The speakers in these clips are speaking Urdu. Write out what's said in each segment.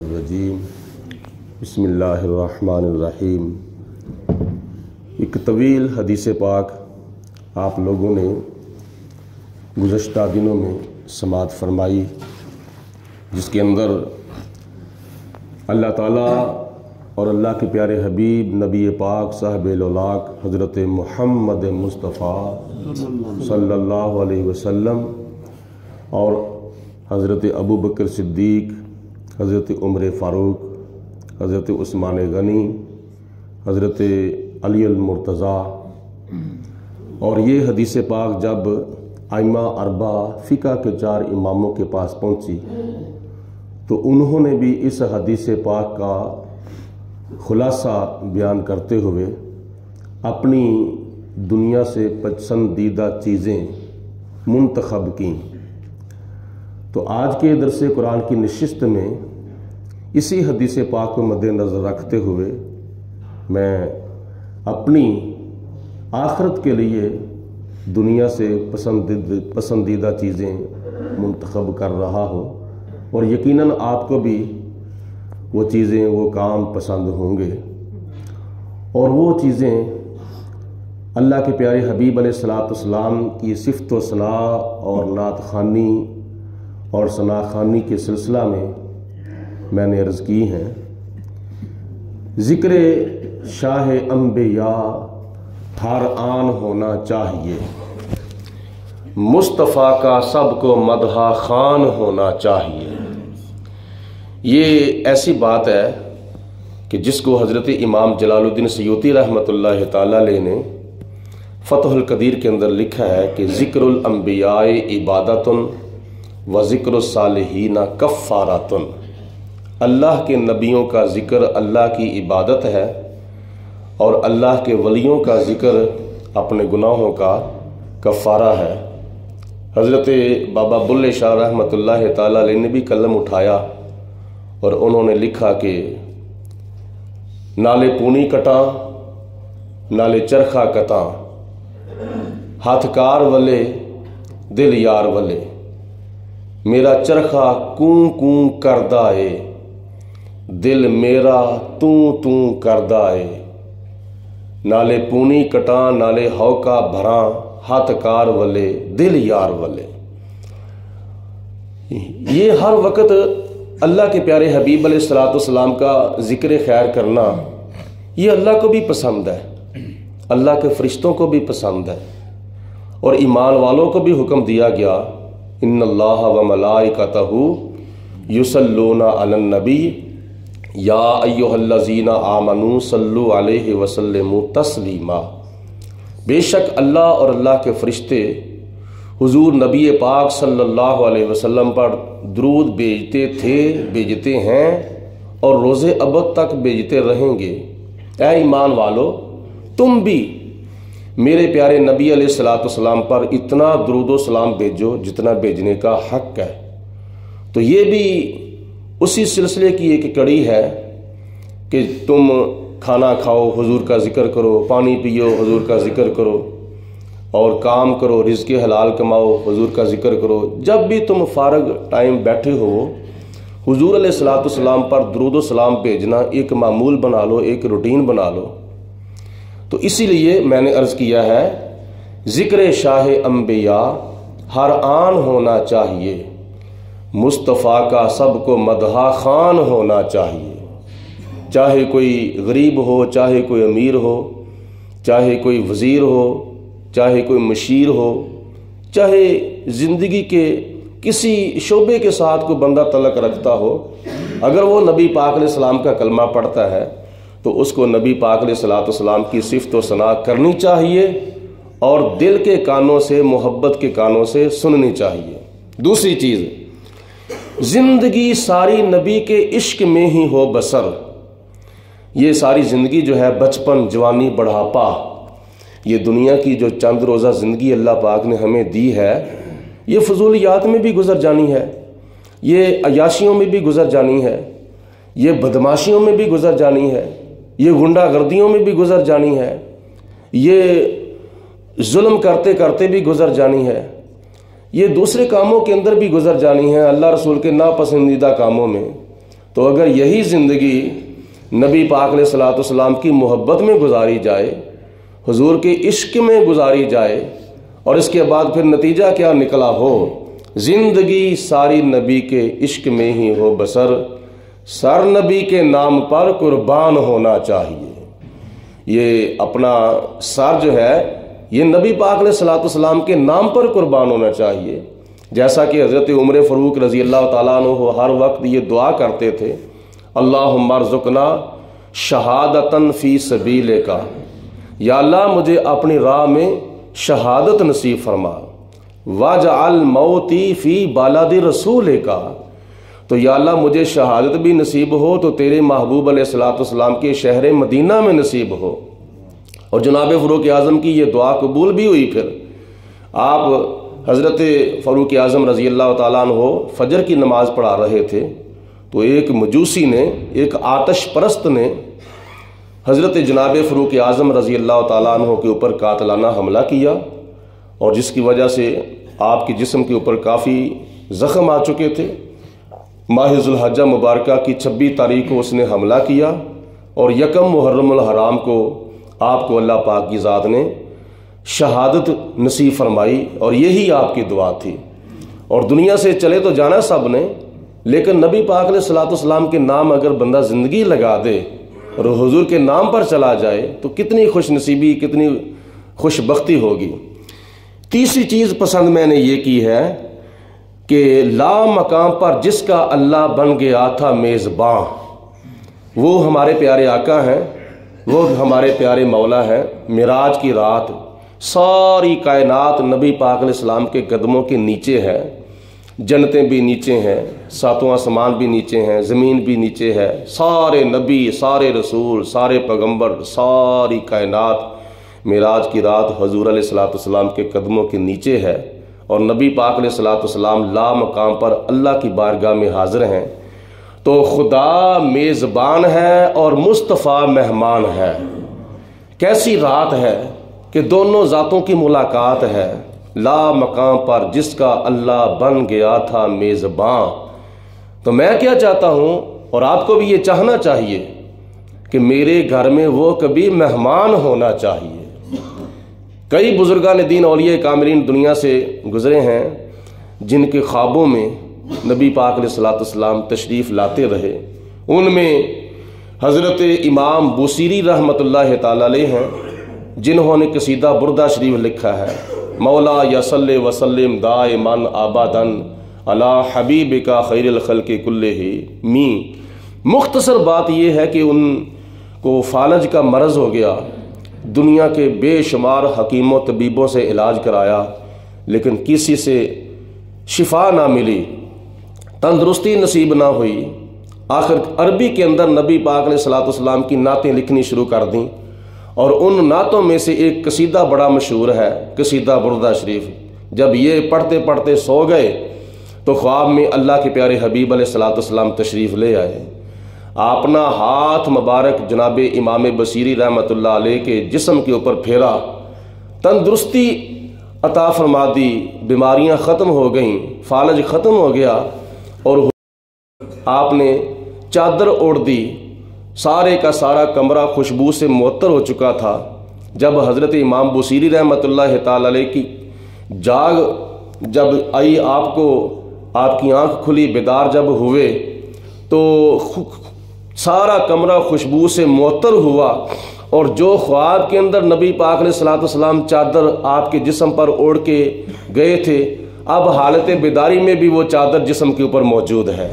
الرجیم بسم اللہ الرحمن الرحیم۔ ایک طویل حدیث پاک آپ لوگوں نے گزشتہ دنوں میں سماعت فرمائی، جس کے اندر اللہ تعالیٰ اور اللہ کے پیارے حبیب نبی پاک صاحب الاولاق حضرت محمد مصطفیٰ صلی اللہ علیہ وسلم اور حضرت ابو بکر صدیق، حضرت عمر فاروق، حضرت عثمان غنی، حضرت علی المرتضیٰ، اور یہ حدیث پاک جب ائمہ اربع فقہ کے 4 اماموں کے پاس پہنچی تو انہوں نے بھی اس حدیث پاک کا خلاصہ بیان کرتے ہوئے اپنی دنیا سے پسندیدہ چیزیں منتخب کیں۔ تو آج کے درس قرآن کی نشست میں اسی حدیث پاک کو مد نظر رکھتے ہوئے میں اپنی آخرت کے لیے دنیا سے پسندیدہ چیزیں منتخب کر رہا ہوں، اور یقیناً آپ کو بھی وہ چیزیں، وہ کام پسند ہوں گے، اور وہ چیزیں اللہ کے پیارے حبیب علیہ السلام کی صفت و ثناء اور نعت خوانی اور ثنا خوانی کے سلسلہ میں نے عرض کی ہیں۔ ذکر شاہ انبیاء ہر آن ہونا چاہیے، مصطفیٰ کا سب کو مدح خوان ہونا چاہیے۔ یہ ایسی بات ہے کہ جس کو حضرت امام جلال الدین سیوطی رحمۃ اللہ تعالی علیہ نے فتح القدیر کے اندر لکھا ہے کہ ذکر الانبیاء عبادۃ و ذکر الصالحین کفارۃ۔ اللہ کے نبیوں کا ذکر اللہ کی عبادت ہے، اور اللہ کے ولیوں کا ذکر اپنے گناہوں کا کفارہ ہے۔ حضرت بابا بلے شاہ رحمۃ اللہ تعالی علیہ نے بھی قلم اٹھایا اور انہوں نے لکھا کہ نالے پونی کٹاں نالے چرخا کتاں، ہاتھ کار ولے دل یار ولے، میرا چرخا کوں کوں کردہ اے، دل میرا توں کردہ اے، نالے پونی کٹاں نالے ہوکا بھراں، ہاتھ کار ولے دل یار ولے۔ یہ ہر وقت اللہ کے پیارے حبیب علیہ السلام کا ذکر خیر کرنا یہ اللہ کو بھی پسند ہے، اللہ کے فرشتوں کو بھی پسند ہے، اور ایمان والوں کو بھی حکم دیا گیا ان اللہ و ملائکتہ یصلون علی النبی یا ایھا الذین آمنوا صلوا علیہ وسلموا تسلیما۔ بے شک اللہ اور اللہ کے فرشتے حضور نبی پاک صلی اللہ علیہ وسلم پر درود بھیجتے تھے، بھیجتے ہیں، اور روز ابد تک بھیجتے رہیں گے۔ اے ایمان والو، تم بھی میرے پیارے نبی علیہ السلام پر اتنا درود و سلام بھیجو جتنا بھیجنے کا حق ہے۔ تو یہ بھی اسی سلسلے کی ایک کڑی ہے کہ تم کھانا کھاؤ حضور کا ذکر کرو، پانی پیو حضور کا ذکر کرو، اور کام کرو رزق حلال کماؤ حضور کا ذکر کرو۔ جب بھی تم فارغ ٹائم بیٹھے ہو حضور علیہ السلام پر درود و سلام بھیجنا ایک معمول بنا لو، ایک روٹین بنا لو۔ تو اسی لیے میں نے عرض کیا ہے ذکر شاہ انبیاء ہر آن ہونا چاہیے، مصطفیٰ کا سب کو مدح خوان ہونا چاہیے۔ چاہے کوئی غریب ہو، چاہے کوئی امیر ہو، چاہے کوئی وزیر ہو، چاہے کوئی مشیر ہو، چاہے زندگی کے کسی شعبے کے ساتھ کوئی بندہ تعلق رکھتا ہو، اگر وہ نبی پاک علیہ السلام کا کلمہ پڑھتا ہے تو اس کو نبی پاک علیہ السلام کی صفت و ثناء کرنی چاہیے، اور دل کے کانوں سے، محبت کے کانوں سے سننی چاہیے۔ دوسری چیز، زندگی ساری نبی کے عشق میں ہی ہو بسر۔ یہ ساری زندگی جو ہے بچپن، جوانی، بڑھاپا، یہ دنیا کی جو چند روزہ زندگی اللہ پاک نے ہمیں دی ہے، یہ فضولیات میں بھی گزر جانی ہے، یہ عیاشیوں میں بھی گزر جانی ہے، یہ بدماشیوں میں بھی گزر جانی ہے، یہ غنڈہ گردیوں میں بھی گزر جانی ہے، یہ ظلم کرتے کرتے بھی گزر جانی ہے، یہ دوسرے کاموں کے اندر بھی گزر جانی ہے، اللہ رسول کے ناپسندیدہ کاموں میں، تو اگر یہی زندگی نبی پاک علیہ الصلوۃ والسلام کی محبت میں گزاری جائے، حضور کے عشق میں گزاری جائے، اور اس کے بعد پھر نتیجہ کیا نکلا ہو، زندگی ساری نبی کے عشق میں ہی ہو بسر، سر نبی کے نام پر قربان ہونا چاہیے۔ یہ اپنا سر جو ہے یہ نبی پاک علیہ الصلوۃ والسلام کے نام پر قربان ہونا چاہیے، جیسا کہ حضرت عمر فاروق رضی اللہ تعالیٰ عنہ ہر وقت یہ دعا کرتے تھے، اللہم ارزقنا شہادتاً فی سبیلک، یا اللہ مجھے اپنی راہ میں شہادت نصیب فرما، واجعل موتی فی بلد رسولک، تو یا اللہ مجھے شہادت بھی نصیب ہو تو تیرے محبوب علیہ الصلوۃ والسلام کے شہر مدینہ میں نصیب ہو۔ اور جناب فاروق اعظم کی یہ دعا قبول بھی ہوئی۔ پھر آپ حضرت فاروق اعظم رضی اللہ تعالیٰ عنہ فجر کی نماز پڑھا رہے تھے تو ایک مجوسی نے، ایک آتش پرست نے حضرت جناب فاروق اعظم رضی اللہ تعالیٰ عنہ کے اوپر قاتلانہ حملہ کیا، اور جس کی وجہ سے آپ کے جسم کے اوپر کافی زخم آ چکے تھے۔ ماہ ذو الحجہ مبارکہ کی 26 تاریخ کو اس نے حملہ کیا، اور یکم محرم الحرام کو آپ کو اللہ پاک کی ذات نے شہادت نصیب فرمائی، اور یہی آپ کی دعا تھی۔ اور دنیا سے چلے تو جانا سب نے، لیکن نبی پاک علیہ الصلوۃ والسلام کے نام اگر بندہ زندگی لگا دے اور حضور کے نام پر چلا جائے تو کتنی خوش نصیبی، کتنی خوش بختی ہوگی۔ تیسری چیز پسند میں نے یہ کی ہے کہ لا مقام پر جس کا اللہ بن گیا تھا میزباں، وہ ہمارے پیارے آقا ہیں، وہ ہمارے پیارے مولا ہیں۔ معراج کی رات ساری کائنات نبی پاک علیہ السلام کے قدموں کے نیچے ہے، جنتیں بھی نیچے ہیں، ساتواں آسمان بھی نیچے ہیں، زمین بھی نیچے ہے، سارے نبی، سارے رسول، سارے پیغمبر، ساری کائنات معراج کی رات حضور علیہ الصلوۃ والسلام کے قدموں کے نیچے ہے، اور نبی پاک علیہ الصلوۃ والسلام لا مقام پر اللہ کی بارگاہ میں حاضر ہیں۔ تو خدا میزبان ہے اور مصطفیٰ مہمان ہے۔ کیسی رات ہے کہ دونوں ذاتوں کی ملاقات ہے۔ لا مقام پر جس کا اللہ بن گیا تھا میزباں۔ تو میں کیا چاہتا ہوں، اور آپ کو بھی یہ چاہنا چاہیے کہ میرے گھر میں وہ کبھی مہمان ہونا چاہیے۔ کئی بزرگان دین اولیاء کاملین دنیا سے گزرے ہیں جن کے خوابوں میں نبی پاک علیہ الصلوۃ والسلام تشریف لاتے رہے۔ ان میں حضرت امام بوصیری رحمۃ اللہ تعالی علیہ ہیں، جنہوں نے قصیدہ بردہ شریف لکھا ہے، مولا یصلی وسلم دائماً ابداً علی حبیبک خیر الخلق کلہم۔ مختصر بات یہ ہے کہ ان کو فالج کا مرض ہو گیا، دنیا کے بے شمار حکیم و طبیبوں سے علاج کرایا لیکن کسی سے شفا نہ ملی، تندرستی نصیب نہ ہوئی۔ آخر عربی کے اندر نبی پاک علیہ الصلوۃ والسلام کی نعتیں لکھنی شروع کر دیں، اور ان نعتوں میں سے ایک قصیدہ بڑا مشہور ہے، قصیدہ بردہ شریف۔ جب یہ پڑھتے پڑھتے سو گئے تو خواب میں اللہ کے پیارے حبیب علیہ الصلوۃ والسلام تشریف لے آئے۔ اپنا ہاتھ مبارک جناب امام بصیری رحمۃ اللہ علیہ کے جسم کے اوپر پھیرا، تندرستی عطا فرما دی، بیماریاں ختم ہو گئیں، فالج ختم ہو گیا، اور آپ نے چادر اوڑھ دی، سارے کا سارا کمرہ خوشبو سے معطر ہو چکا تھا۔ جب حضرت امام بصیری رحمۃ اللہ تعالی علیہ کی جاگ جب آئی، آپ کو آپ کی آنکھ کھلی، بیدار جب ہوئے تو سارا کمرہ خوشبو سے معطر ہوا، اور جو خواب کے اندر نبی پاک علیہ الصلوۃ والسلام چادر آپ کے جسم پر اوڑھ کے گئے تھے، اب حالت بیداری میں بھی وہ چادر جسم کے اوپر موجود ہے۔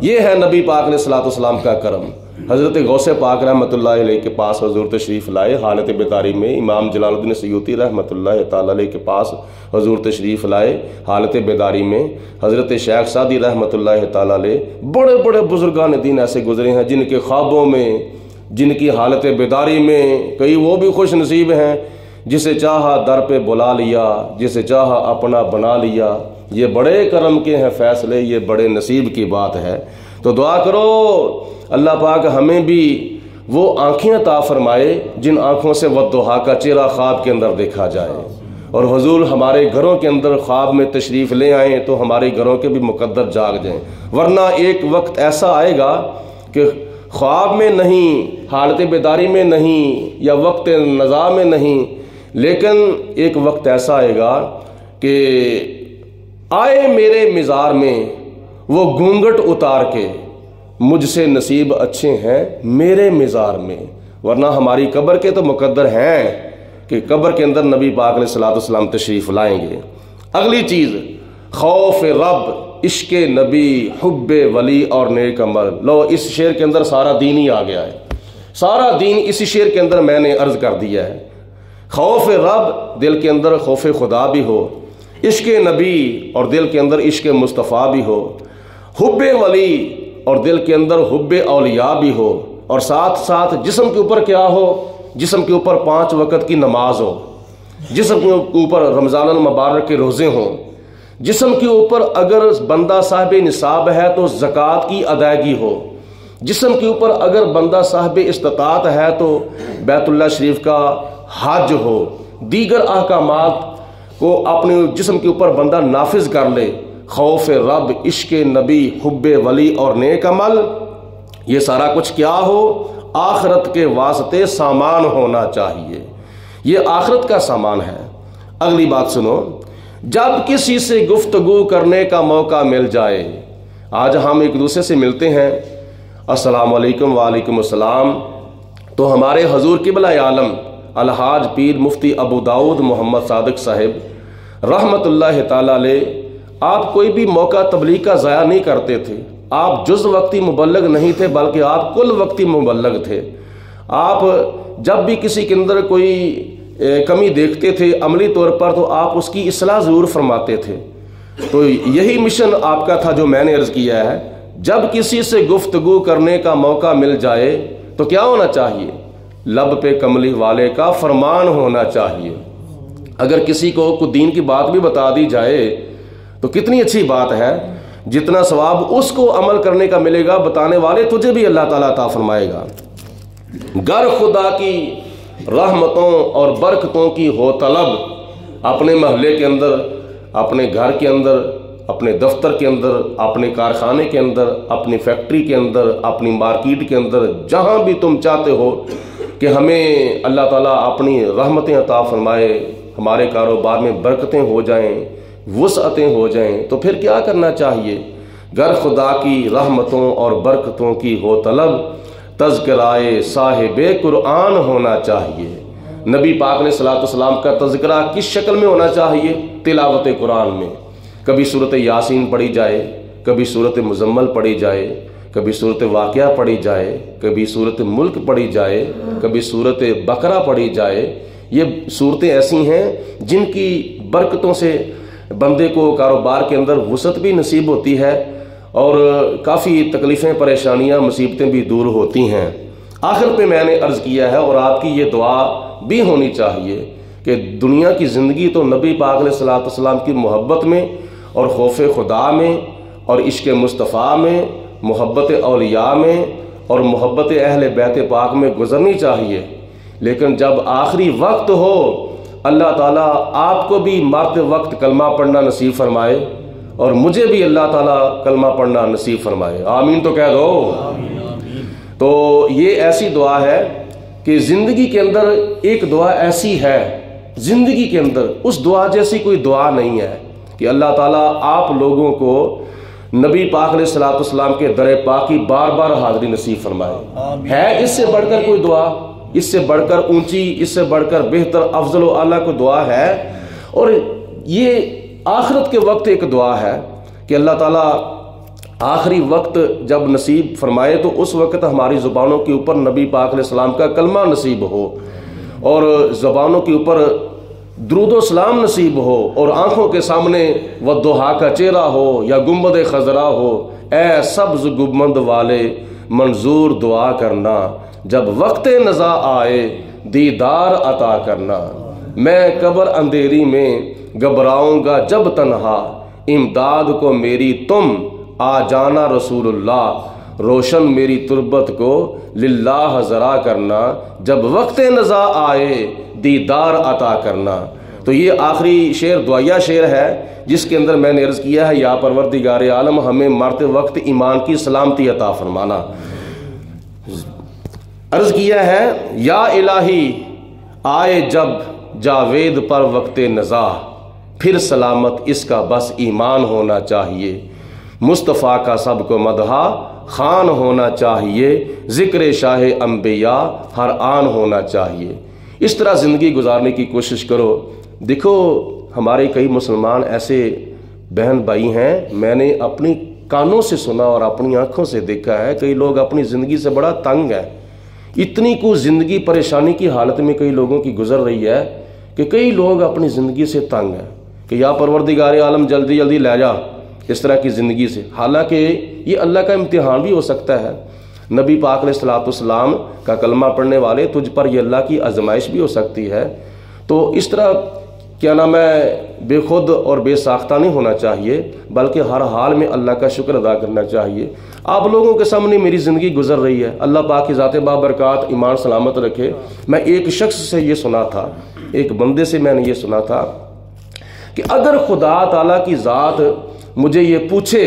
یہ ہے نبی پاک علیہ الصلوۃ والسلام کا کرم۔ حضرت غوث پاک رحمۃ اللہ علیہ کے پاس حضور تشریف لائے حالت بیداری میں، امام جلال الدین سیوطی رحمۃ اللہ تعالی علیہ کے پاس حضور تشریف لائے حالت بیداری میں، حضرت شیخ سعدی رحمۃ اللہ تعالی علیہ، بڑے بڑے بزرگان دین ایسے گزرے ہیں جن کے خوابوں میں، جن کی حالت بیداری میں، کئی وہ بھی خوش نصیب ہیں جسے چاہا در پہ بلا لیا، جسے چاہا اپنا بنا لیا۔ یہ بڑے کرم کے ہیں فیصلے، یہ بڑے نصیب کی بات ہے۔ تو دعا کرو اللہ پاک ہمیں بھی وہ آنکھیں عطا فرمائے جن آنکھوں سے والضحیٰ کا چہرہ خواب کے اندر دیکھا جائے، اور حضور ہمارے گھروں کے اندر خواب میں تشریف لے آئیں تو ہمارے گھروں کے بھی مقدر جاگ جائیں، ورنہ ایک وقت ایسا آئے گا کہ خواب میں نہیں، حالت بیداری میں نہیں، یا وقت نزا میں نہیں، لیکن ایک وقت ایسا آئے گا کہ آئے میرے مزار میں وہ گھونگھٹ اتار کے، مجھ سے نصیب اچھے ہیں میرے مزار میں، ورنہ ہماری قبر کے تو مقدر ہیں کہ قبر کے اندر نبی پاک علیہ الصلوۃ والسلام تشریف لائیں گے۔ اگلی چیز خوف رب، عشق نبی، حب ولی اور نیک عمل۔ لو اس شعر کے اندر سارا دین ہی آ گیا ہے، سارا دین اسی شعر کے اندر میں نے عرض کر دیا ہے۔ خوف رب، دل کے اندر خوف خدا بھی ہو، عشق نبی اور دل کے اندر عشق مصطفیٰ بھی ہو، حب ولی اور دل کے اندر حب اولیاء بھی ہو، اور ساتھ ساتھ جسم کے اوپر کیا ہو؟ جسم کے اوپر 5 وقت کی نماز ہو، جسم کے اوپر رمضان المبارک کے روزے ہوں، جسم کے اوپر اگر بندہ صاحب نصاب ہے تو زکوٰۃ کی ادائیگی ہو، جسم کے اوپر اگر بندہ صاحب استطاعت ہے تو بیت اللہ شریف کا حج ہو، دیگر احکامات کو اپنے جسم کے اوپر بندہ نافذ کر لے۔ خوف رب، عشق نبی، حب ولی اور نیک عمل، یہ سارا کچھ کیا ہو؟ آخرت کے واسطے سامان ہونا چاہیے، یہ آخرت کا سامان ہے۔ اگلی بات سنو، جب کسی سے گفتگو کرنے کا موقع مل جائے، آج ہم ایک دوسرے سے ملتے ہیں، السلام علیکم، وعلیکم السلام، تو ہمارے حضور قبلہ عالم الحاج پیر مفتی ابو داؤد محمد صادق صاحب رحمت اللہ تعالی علیہ، آپ کوئی بھی موقع تبلیغ کا ضائع نہیں کرتے تھے، آپ جز وقتی مبلغ نہیں تھے بلکہ آپ کل وقتی مبلغ تھے۔ آپ جب بھی کسی کے اندر کوئی کمی دیکھتے تھے عملی طور پر تو آپ اس کی اصلاح ضرور فرماتے تھے۔ تو یہی مشن آپ کا تھا جو میں نے عرض کیا ہے، جب کسی سے گفتگو کرنے کا موقع مل جائے تو کیا ہونا چاہیے؟ لب پہ کملی والے کا فرمان ہونا چاہیے۔ اگر کسی کو کوئی دین کی بات بھی بتا دی جائے تو کتنی اچھی بات ہے، جتنا ثواب اس کو عمل کرنے کا ملے گا بتانے والے تجھے بھی اللہ تعالیٰ عطا فرمائے گا۔ گر خدا کی رحمتوں اور برکتوں کی ہو طلب، اپنے محلے کے اندر، اپنے گھر کے اندر، اپنے دفتر کے اندر، اپنے کارخانے کے اندر، اپنی فیکٹری کے اندر، اپنی مارکیٹ کے اندر، جہاں بھی تم چاہتے ہو کہ ہمیں اللہ تعالیٰ اپنی رحمتیں عطا فرمائے، ہمارے کاروبار میں برکتیں ہو جائیں، وسعتیں ہو جائیں، تو پھر کیا کرنا چاہیے؟ گر خدا کی رحمتوں اور برکتوں کی ہو طلب، تذکرائے صاحب قرآن ہونا چاہیے۔ نبی پاک علیہ الصلوۃ والسلام کا تذکرہ کس شکل میں ہونا چاہیے؟ تلاوت قرآن میں، کبھی صورت یاسین پڑھی جائے، کبھی صورت مزمل پڑھی جائے، کبھی صورت واقعہ پڑھی جائے، کبھی صورت ملک پڑھی جائے، کبھی صورت بقرہ پڑھی جائے۔ یہ صورتیں ایسی ہیں جن کی برکتوں سے بندے کو کاروبار کے اندر وسعت بھی نصیب ہوتی ہے اور کافی تکلیفیں، پریشانیاں، مصیبتیں بھی دور ہوتی ہیں۔ آخر پہ میں نے عرض کیا ہے اور آپ کی یہ دعا بھی ہونی چاہیے کہ دنیا کی زندگی تو نبی پاک علیہ الصلوۃ والسلام کی محبت میں اور خوف خدا میں اور عشق مصطفیٰ میں، محبت اولیاء میں اور محبت اہل بیت پاک میں گزرنی چاہیے، لیکن جب آخری وقت ہو اللہ تعالیٰ آپ کو بھی مرتے وقت کلمہ پڑھنا نصیب فرمائے اور مجھے بھی اللہ تعالیٰ کلمہ پڑھنا نصیب فرمائے، آمین تو کہہ دو۔ تو یہ ایسی دعا ہے کہ زندگی کے اندر ایک دعا ایسی ہے، زندگی کے اندر اس دعا جیسی کوئی دعا نہیں ہے کہ اللہ تعالیٰ آپ لوگوں کو نبی پاک علیہ الصلوۃ والسلام کے در پاک کی بار بار حاضری نصیب فرمائے۔ ہے اس سے بڑھ کر کوئی دعا؟ اس سے بڑھ کر اونچی، اس سے بڑھ کر بہتر، افضل و اعلیٰ کو دعا ہے؟ اور یہ آخرت کے وقت ایک دعا ہے کہ اللہ تعالیٰ آخری وقت جب نصیب فرمائے تو اس وقت ہماری زبانوں کے اوپر نبی پاک علیہ السلام کا کلمہ نصیب ہو اور زبانوں کے اوپر درود و سلام نصیب ہو اور آنکھوں کے سامنے والضحیٰ کا چہرہ ہو یا گنبد خضرا ہو۔ اے سبز گنبد والے منظور دعا کرنا، جب وقت نزا آئے دیدار عطا کرنا۔ میں قبر اندھیری میں گھبراؤں گا جب تنہا، امداد کو میری تم آ جانا رسول اللہ، روشن میری تربت کو للہ ذرا کرنا، جب وقت نزا آئے دیدار عطا کرنا۔ تو یہ آخری شعر دعائیہ شعر ہے جس کے اندر میں نے عرض کیا ہے یا پروردگار عالم ہمیں مرتے وقت ایمان کی سلامتی عطا فرمانا. عرض کیا ہے یا الہی آئے جب جاوید پر وقت نزاع پھر سلامت اس کا بس ایمان ہونا چاہیے. مصطفیٰ کا سب کو مدحا خان ہونا چاہیے. ذکر شاہ انبیاء ہر آن ہونا چاہیے. اس طرح زندگی گزارنے کی کوشش کرو. دیکھو ہمارے کئی مسلمان ایسے بہن بھائی ہیں، میں نے اپنی کانوں سے سنا اور اپنی آنکھوں سے دیکھا ہے، کئی لوگ اپنی زندگی سے بڑا تنگ ہیں. اتنی کو زندگی پریشانی کی حالت میں کئی لوگوں کی گزر رہی ہے کہ کئی لوگ اپنی زندگی سے تنگ ہیں کہ یا پروردگار عالم جلدی جلدی لے جا اس طرح کی زندگی سے. حالانکہ یہ اللہ کا امتحان بھی ہو سکتا ہے. نبی پاک علیہ الصلوۃ والسلام کا کلمہ پڑھنے والے تجھ پر یہ اللہ کی آزمائش بھی ہو سکتی ہے. تو اس طرح کیا نام ہے بے خود اور بے ساختہ نہیں ہونا چاہیے، بلکہ ہر حال میں اللہ کا شکر ادا کرنا چاہیے. آپ لوگوں کے سامنے میری زندگی گزر رہی ہے، اللہ پاک کی ذات بابرکات ایمان سلامت رکھے. میں ایک شخص سے یہ سنا تھا، ایک بندے سے میں نے یہ سنا تھا کہ اگر خدا تعالیٰ کی ذات مجھے یہ پوچھے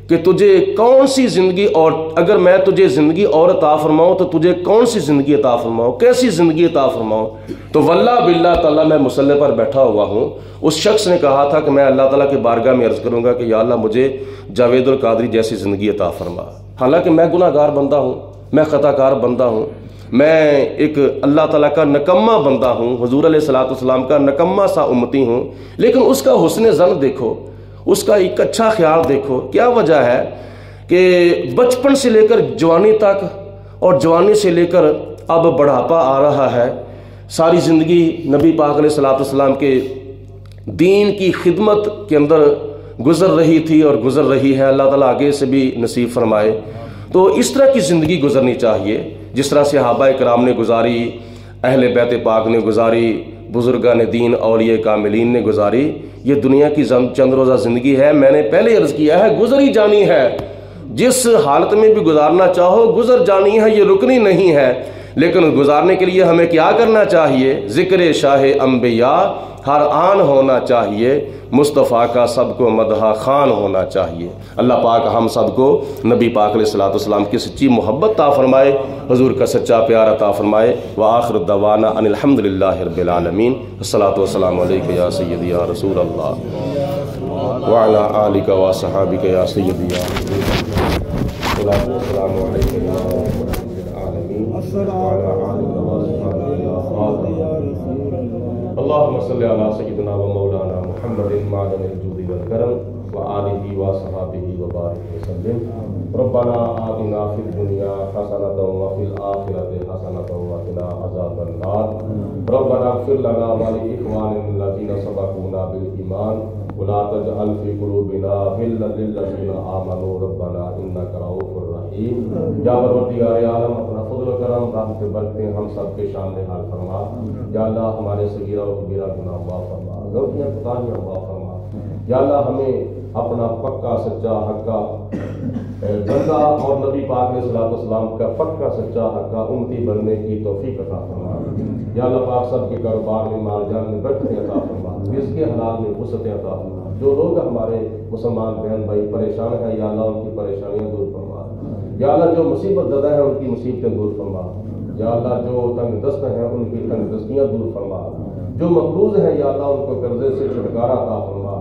کہ تجھے کون سی زندگی، اور اگر میں تجھے زندگی اور عطا فرماؤں تو تجھے کون سی زندگی عطا فرماؤں، کیسی زندگی عطا فرماؤں، تو واللہ باللہ تعالیٰ میں مصلی پر بیٹھا ہوا ہوں. اس شخص نے کہا تھا کہ میں اللہ تعالیٰ کی بارگاہ میں عرض کروں گا کہ یا اللہ مجھے جاوید القادری جیسی زندگی عطا فرما. حالانکہ میں گناہ گار بندہ ہوں، میں خطا کار بندہ ہوں، میں ایک اللہ تعالیٰ کا نکمہ بندہ ہوں، حضور علیہ الصلوۃ والسلام کا نکمہ سا امتی ہوں. لیکن اس کا حسن ظن دیکھو، اس کا ایک اچھا خیال دیکھو. کیا وجہ ہے کہ بچپن سے لے کر جوانی تک اور جوانی سے لے کر اب بڑھاپا آ رہا ہے، ساری زندگی نبی پاک علیہ الصلوۃ والسلام کے دین کی خدمت کے اندر گزر رہی تھی اور گزر رہی ہے. اللہ تعالیٰ آگے سے بھی نصیب فرمائے. تو اس طرح کی زندگی گزرنی چاہیے جس طرح صحابہ کرام نے گزاری، اہل بیت پاک نے گزاری، بزرگان دین اولیاء کاملین نے گزاری. یہ دنیا کی چند روزہ زندگی ہے. میں نے پہلے عرض کیا ہے گزری جانی ہے. جس حالت میں بھی گزارنا چاہو گزر جانی ہے، یہ رکنی نہیں ہے. لیکن گزارنے کے لیے ہمیں کیا کرنا چاہیے؟ ذکر شاہ انبیاء ہر آن ہونا چاہیے. مصطفیٰ کا سب کو مدحا خان ہونا چاہیے. اللہ پاک ہم سب کو نبی پاک علیہ الصلوۃ والسلام کی سچی محبت عطا فرمائے، حضور کا سچا پیار عطا فرمائے. وآخر دعوانا ان الحمد للہ رب العالمین. الصلاۃ والسلام علیک یا سیدی یا رسول اللہ وعلی آلک و صحابک یا سیدی یا الصلاۃ والسلام علیک یا رب العالمین وعلی آلک و صحابک یا رسول اللہ. اللہم صلی علی سیدنا و مولانا محمد معدن الجود والکرم وآلہ وصحابہ وبارک وسلم. ربنا آتنا فی الدنیا حسنۃ وفی الآخرۃ حسنۃ وقنا عذاب النار. ربنا اغفر لنا ولإخواننا الذین سبقونا بالایمان ولا تجعل فی قلوبنا غلا للذین آمنوا ربنا انک رؤوف رحیم. یا پروردگار عالم اپنا فضل و کرم رحمت برکتیں ہم سب کے شامل حال فرما. یا اللہ ہمارے صغیرہ و کبیرہ گناہ معاف فرما، غلطیاں کوتاہیاں معاف فرما. یا اللہ ہمیں اپنا پکا سچا حقہ بندہ اور نبی پاک علیہ الصلوۃ والسلام کا پکا سچا حقہ امتی بننے کی توفیق عطا فرما. یا اللہ پاک سب کے کاروبار میں مال جان میں برکتیں عطا فرما، رزق حلال میں وسعتیں عطا فرما. جو لوگ ہمارے مسلمان بہن بھائی پریشان ہیں یا اللہ ان کی پریشانیاں دور فرما. یا اللہ جو مصیبت زدہ ہیں ان کی مصیبتیں دور فرما. یا اللہ جو تنگ دست ہیں ان کی تنگ دستیاں دور فرما. جو مقروض ہیں یا اللہ ان کو قرضے سے چھٹکارا عطا فرما.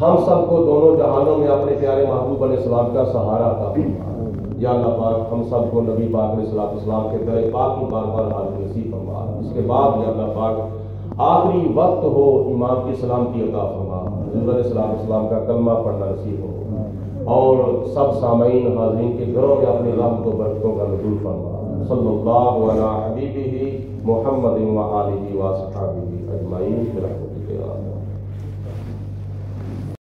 ہم سب کو دونوں جہانوں میں اپنے پیارے محبوب علیہ السلام کا سہارا عطا فرما. یا اللہ پاک ہم سب کو نبی پاک علیہ الصلوۃ والسلام کے در پاک کی بار بار حاضر نصیب فرما. اس کے بعد یا اللہ پاک آخری وقت ہو ایمان کی سلامتی عطا فرما. حضور علیہ الصلوۃ والسلام کا کلمہ پڑھنا نصیب ہو اور سب سامعین حاضرین کے گھروں میں اپنی رحمت و برکتوں کا نزول فرما. صلی اللہ علی حبیبہ محمد و آلہ و صحابہ اجمعین برحمتک یا